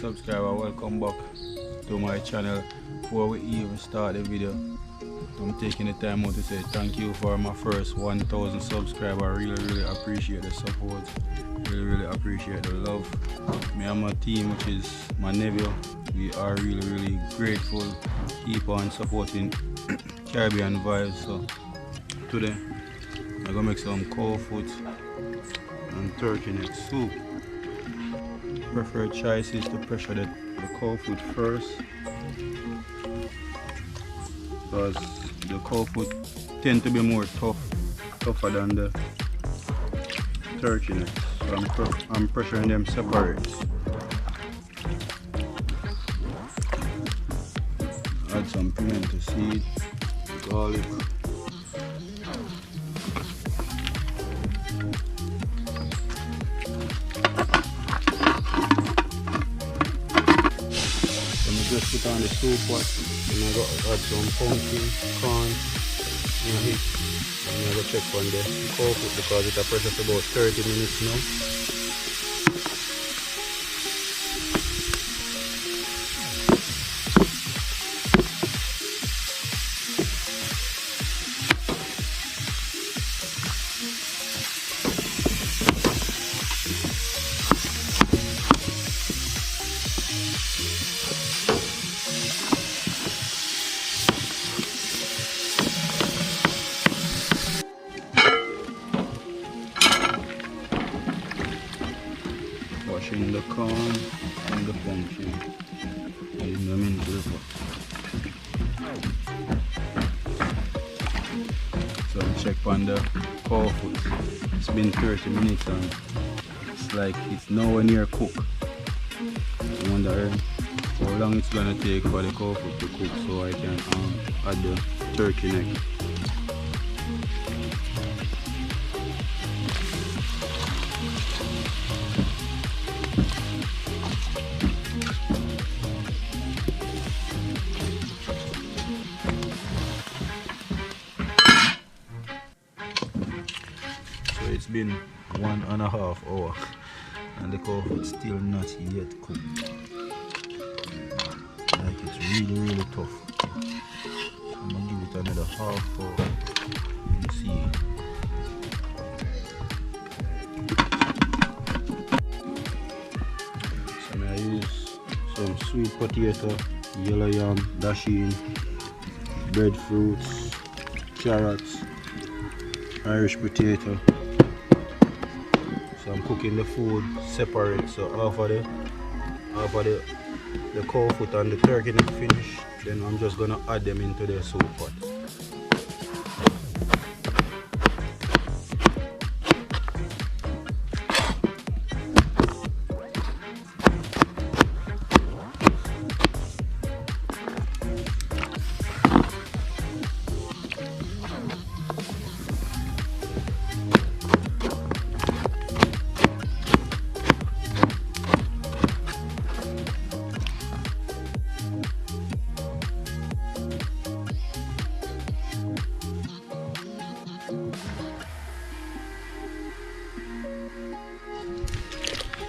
subscriber, welcome back to my channel. Before we even start the video, I'm taking the time out to say thank you for my first 1000 subscribers. I really appreciate the support, really appreciate the love. Me and my team, which is my nephew, we are really grateful. Keep on supporting Caribbean vibes. So today I'm gonna make some Cowfoot and turkey neck soup. Preferred choice is to pressure the Cowfoot first, because the Cowfoot tend to be more tougher than the turkey neck. So I'm pressuring them separate. Add some pimento seed, garlic. Just put on the soup pot, and I got to add some pumpkin, corn, and heat. And I go check on the Cowfoot because it's a pressure for about 30 minutes now. Washing the corn and the pumpkin, putting them into the pot. So I check on the Cowfoot. It's been 30 minutes and it's like it's nowhere near cook. I wonder how long it's gonna take for the Cowfoot to cook so I can add the turkey neck. It's been 1.5 hours and the Cowfoot still not yet cooked. Like it's really tough. I'm gonna give it another half hour and see. So I use some sweet potato, yellow yam, dasheen, breadfruits, carrots, Irish potato. So I'm cooking the food separate, so after the Cowfoot and the turkey neck finish, then I'm just gonna add them into the soup pot.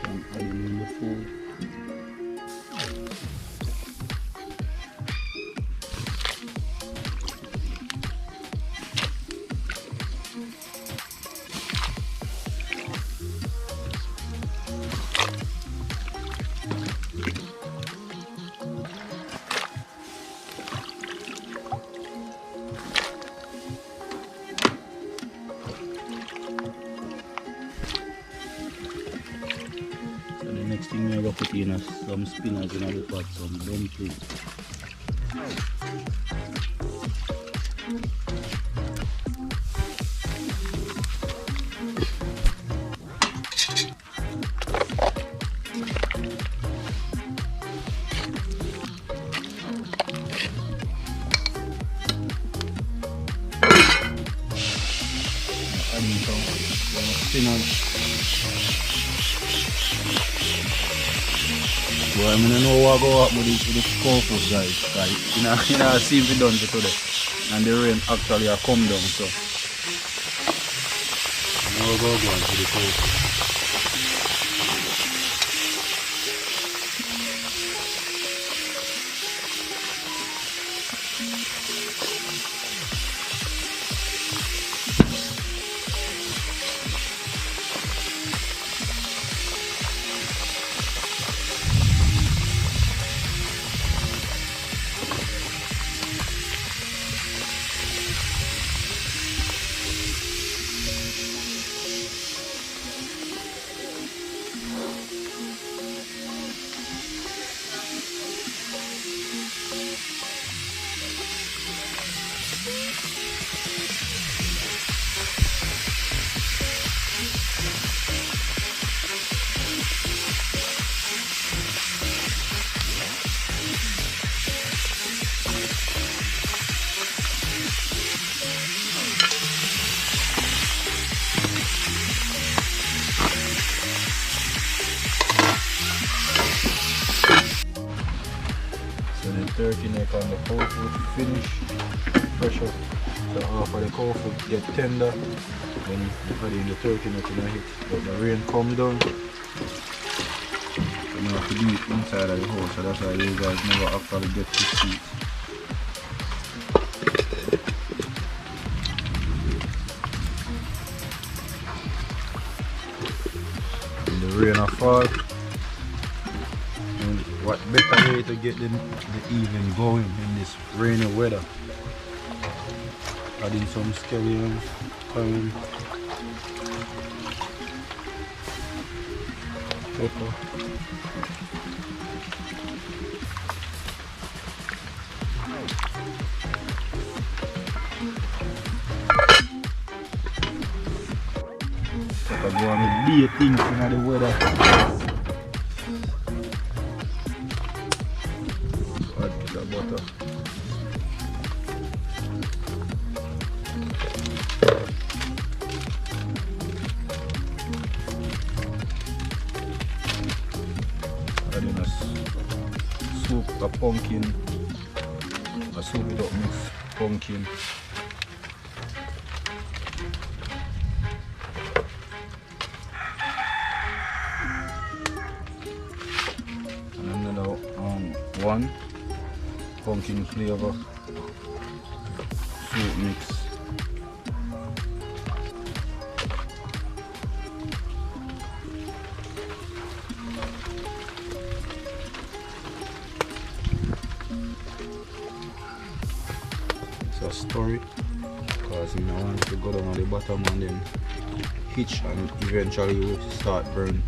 I'm adding in the food. Next thing we're going to put in some spinach in the pot, some dumplings. Adding some spinach. Well, I don't know what go up with the Cowfoot, guys. Like, you know, see if we done today. And the rain actually come down, so. Now we'll go to the Cowfoot. So the turkey neck on the Cowfoot finish, pressure. So after the Cowfoot get tender, then you put in the turkey neck in a hit. But the rain come down, you have to do it inside of the house, so that's why you guys never actually get to see it. When the rain a fall, and what better way to get the evening going in this rainy weather? Adding some scallion, thyme, pepper. Pepper go on with big things in the weather. Add the butter. Adding a soup, a pumpkin, a soup without mixed pumpkin. And another one pumpkin flavor soup mix. So stir it, because you don't want it to go down on the bottom and then hitch and eventually you will start burn.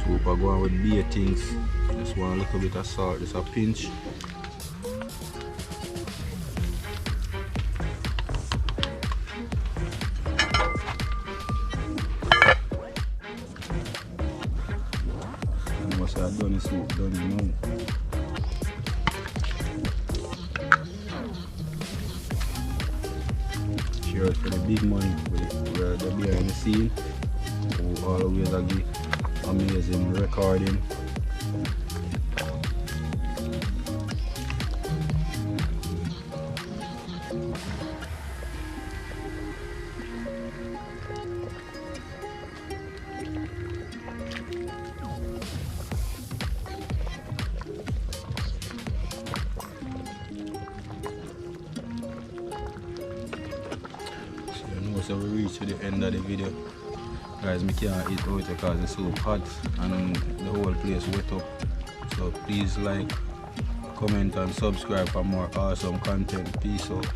Soup I go on with beer things. Just want a little bit of salt, just a pinch. And once I've done the soup, done you know. Cheers for the big money where the behind the scene, who always give amazing recording. So we reach to the end of the video. Guys, I can't eat out because it's so hot and the whole place wet up. So please like, comment and subscribe for more awesome content. Peace out.